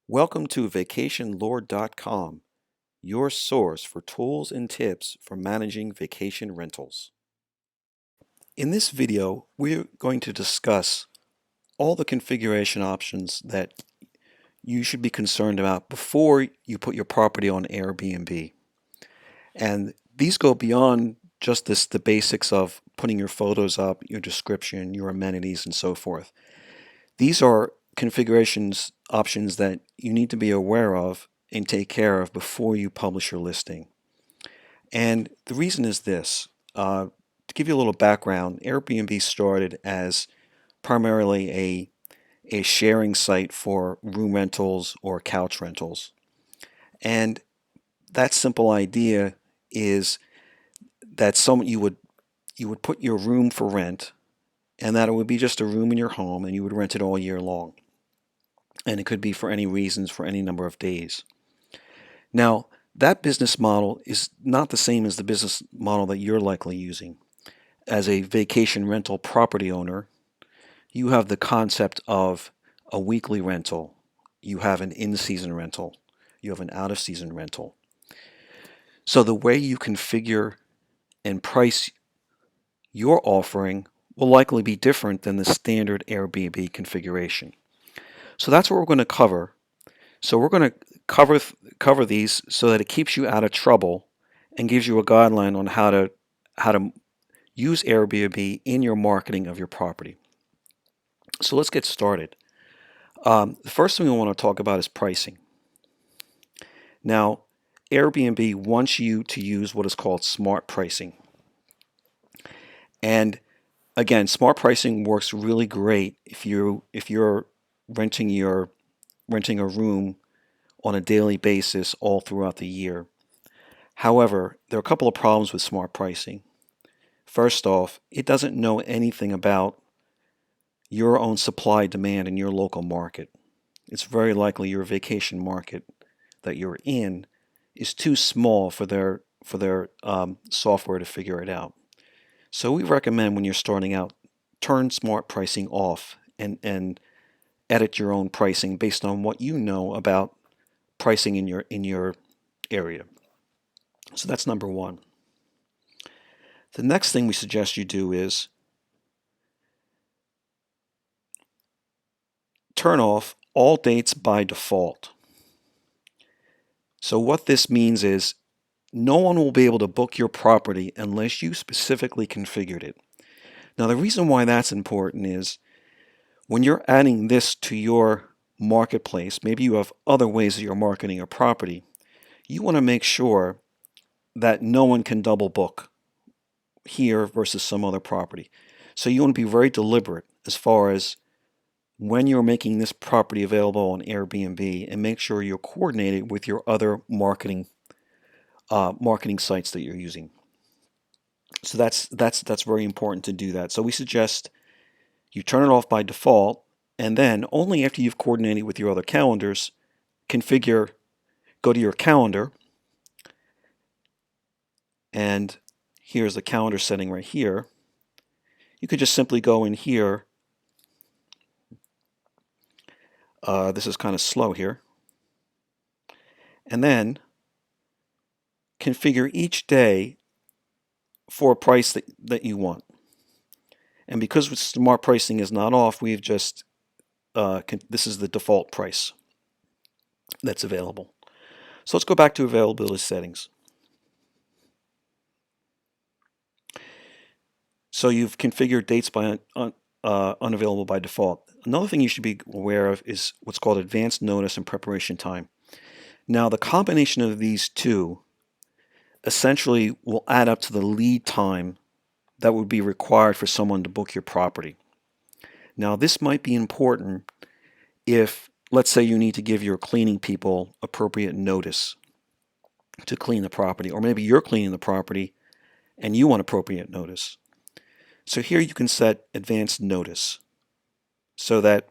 Welcome to vacationlord.com, your source for tools and tips for managing vacation rentals. In this video, we're going to discuss all the configuration options that you should be concerned about before you put your property on Airbnb. And these go beyond just the basics of putting your photos up, your description, your amenities, and so forth. These are configurations options that you need to be aware of and take care of before you publish your listing. And the reason is this. To give you a little background, Airbnb started as primarily a sharing site for room rentals or couch rentals. And that simple idea is that you would put your room for rent, and that it would be just a room in your home and you would rent it all year long. And it could be for any reasons for any number of days. Now, that business model is not the same as the business model that you're likely using. As a vacation rental property owner, you have the concept of a weekly rental, you have an in-season rental, you have an out-of-season rental. So the way you configure and price your offering will likely be different than the standard Airbnb configuration. So that's what we're going to cover. So we're going to cover these so that it keeps you out of trouble and gives you a guideline on how to use Airbnb in your marketing of your property. So let's get started. The first thing we want to talk about is pricing. Now, Airbnb wants you to use what is called smart pricing. And again, smart pricing works really great if you're renting a room on a daily basis all throughout the year. However, there are a couple of problems with smart pricing. First off, it doesn't know anything about your own supply demand in your local market. It's very likely your vacation market that you're in is too small for their software to figure it out. So we recommend when you're starting out, turn smart pricing off and edit your own pricing based on what you know about pricing in your area. So that's number one. The next thing we suggest you do is turn off all dates by default. So what this means is no one will be able to book your property unless you specifically configured it. Now the reason why that's important is when you're adding this to your marketplace, maybe you have other ways that you're marketing your property, you want to make sure that no one can double book here versus some other property. So you want to be very deliberate as far as when you're making this property available on Airbnb, and make sure you're coordinated with your other marketing sites that you're using. So that's very important to do that. So we suggest you turn it off by default, and then only after you've coordinated with your other calendars, go to your calendar, and here's the calendar setting right here. You could just simply go in here. This is kind of slow here. And then configure each day for a price that you want. And because smart pricing is not off, we've just, this is the default price that's available. So let's go back to availability settings. So you've configured dates by unavailable by default. Another thing you should be aware of is what's called advanced notice and preparation time. Now the combination of these two essentially will add up to the lead time that would be required for someone to book your property. Now this might be important if, let's say, you need to give your cleaning people appropriate notice to clean the property, or maybe you're cleaning the property and you want appropriate notice. So here you can set advanced notice so that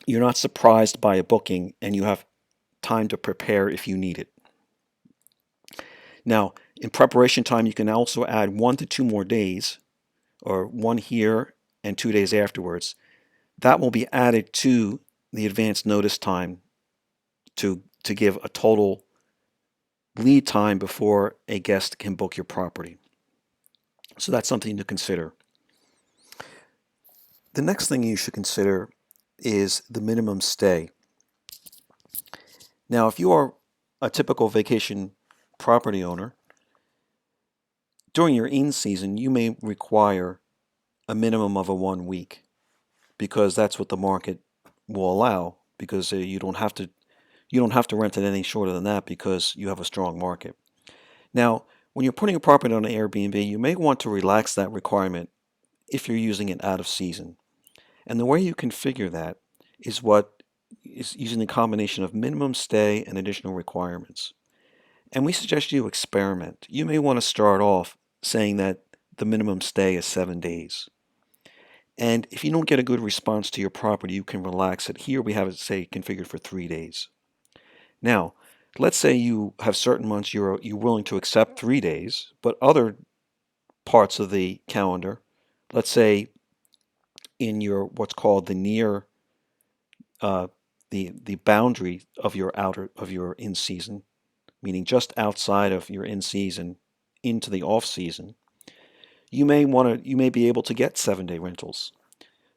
you're not surprised by a booking and you have time to prepare if you need it. Now, in preparation time, you can also add 1 to 2 more days, or 1 here and 2 days afterwards. That will be added to the advanced notice time to give a total lead time before a guest can book your property. So that's something to consider. The next thing you should consider is the minimum stay. Now, if you are a typical vacation property owner, during your in-season, you may require a minimum of a 1 week because that's what the market will allow, because you don't have to rent it any shorter than that because you have a strong market. Now, when you're putting a property on an Airbnb, you may want to relax that requirement if you're using it out of season. And the way you configure that is using the combination of minimum stay and additional requirements. And we suggest you experiment. You may want to start off saying that the minimum stay is 7 days. And if you don't get a good response to your property, you can relax it. Here we have it, say, configured for 3 days. Now, let's say you have certain months you're willing to accept 3 days, but other parts of the calendar, let's say in your what's called the near the boundary of your in season, meaning just outside of your in season into the off season, you may be able to get 7-day rentals.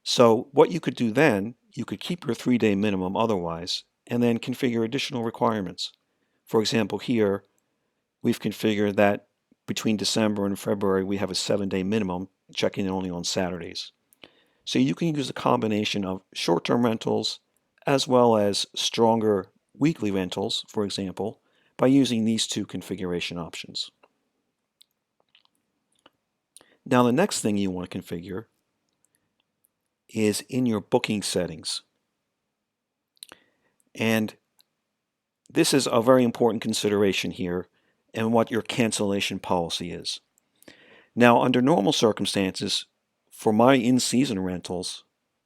So what you could do then, you could keep your 3-day minimum otherwise, and then configure additional requirements. For example, here we've configured that between December and February we have a 7-day minimum, checking in only on Saturdays. So you can use a combination of short-term rentals as well as stronger weekly rentals, for example, by using these two configuration options. Now the next thing you want to configure is in your booking settings. And this is a very important consideration here and what your cancellation policy is. Now, under normal circumstances, for my in-season rentals,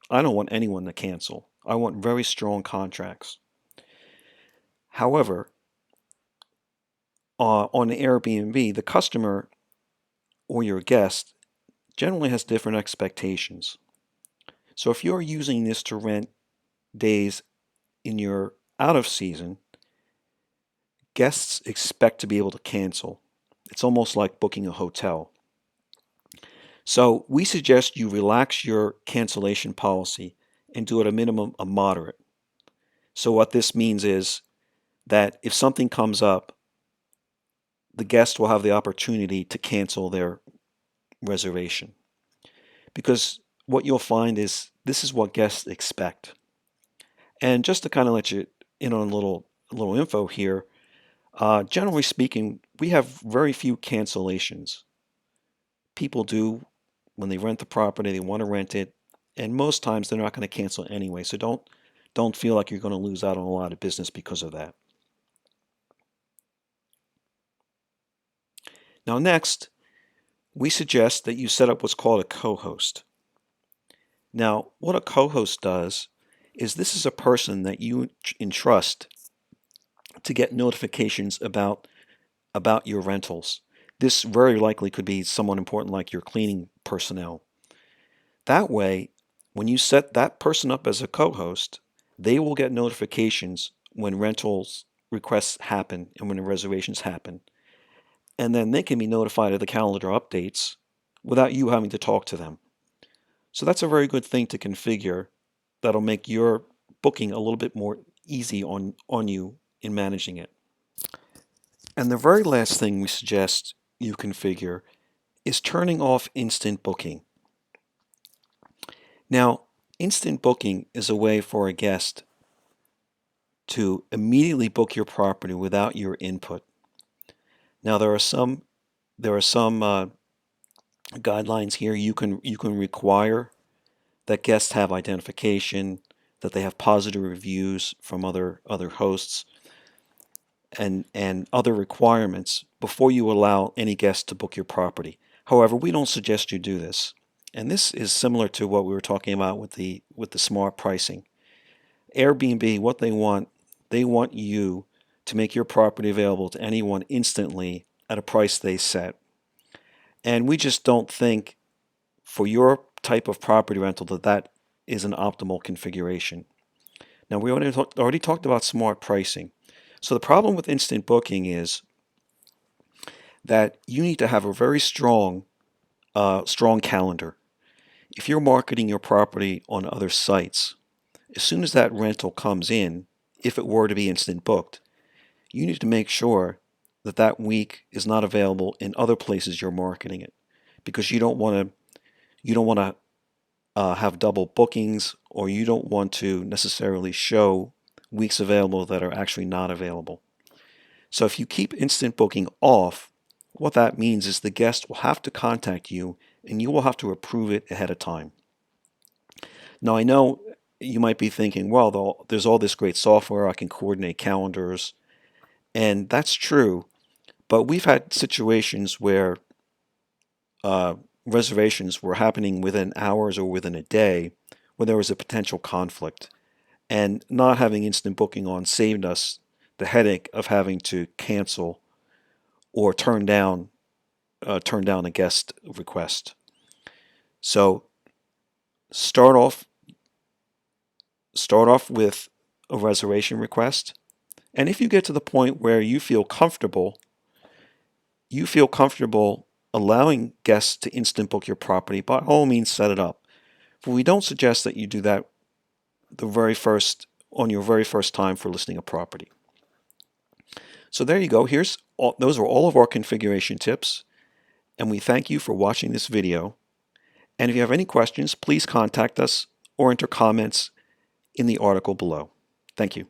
I don't want anyone to cancel. I want very strong contracts. However, on Airbnb, the customer or your guest generally has different expectations. So if you're using this to rent days in your out of season, guests expect to be able to cancel. It's almost like booking a hotel. So we suggest you relax your cancellation policy and do at a minimum a moderate. So what this means is that if something comes up, the guest will have the opportunity to cancel their reservation. Because what you'll find is this is what guests expect. And just to kind of let you in on a little info here, generally speaking, we have very few cancellations. People do, when they rent the property, they want to rent it, and most times they're not going to cancel anyway. So don't feel like you're going to lose out on a lot of business because of that. Now next, we suggest that you set up what's called a co-host. Now, what a co-host does is this is a person that you entrust to get notifications about your rentals. This very likely could be someone important like your cleaning personnel. That way, when you set that person up as a co-host, they will get notifications when rentals requests happen and when the reservations happen. And then they can be notified of the calendar updates without you having to talk to them. So that's a very good thing to configure that'll make your booking a little bit more easy on you in managing it. And the very last thing we suggest you configure is turning off instant booking. Now, instant booking is a way for a guest to immediately book your property without your input. Now, there are some guidelines here. You can require that guests have identification, that they have positive reviews from other hosts, and other requirements before you allow any guest to book your property. However, we don't suggest you do this. And this is similar to what we were talking about with the smart pricing. Airbnb, what they want you to make your property available to anyone instantly at a price they set. And we just don't think for your type of property rental that is an optimal configuration. Now, we already talked about smart pricing. So the problem with instant booking is that you need to have a very strong calendar. If you're marketing your property on other sites, as soon as that rental comes in, if it were to be instant booked, you need to make sure that that week is not available in other places you're marketing it, because you don't want to have double bookings, or you don't want to necessarily show weeks available that are actually not available. So if you keep instant booking off, what that means is the guest will have to contact you and you will have to approve it ahead of time. Now, I know you might be thinking, well, there's all this great software, I can coordinate calendars, and that's true, but we've had situations where uh, reservations were happening within hours or within a day when there was a potential conflict. And not having instant booking on saved us the headache of having to cancel or turn down a guest request. So start off start off with a reservation request, and if you get to the point where you feel comfortable allowing guests to instant book your property, by all means set it up. But we don't suggest that you do that on your very first time for listing a property. So there you go. Those are all of our configuration tips, and we thank you for watching this video. And if you have any questions, please contact us or enter comments in the article below. Thank you.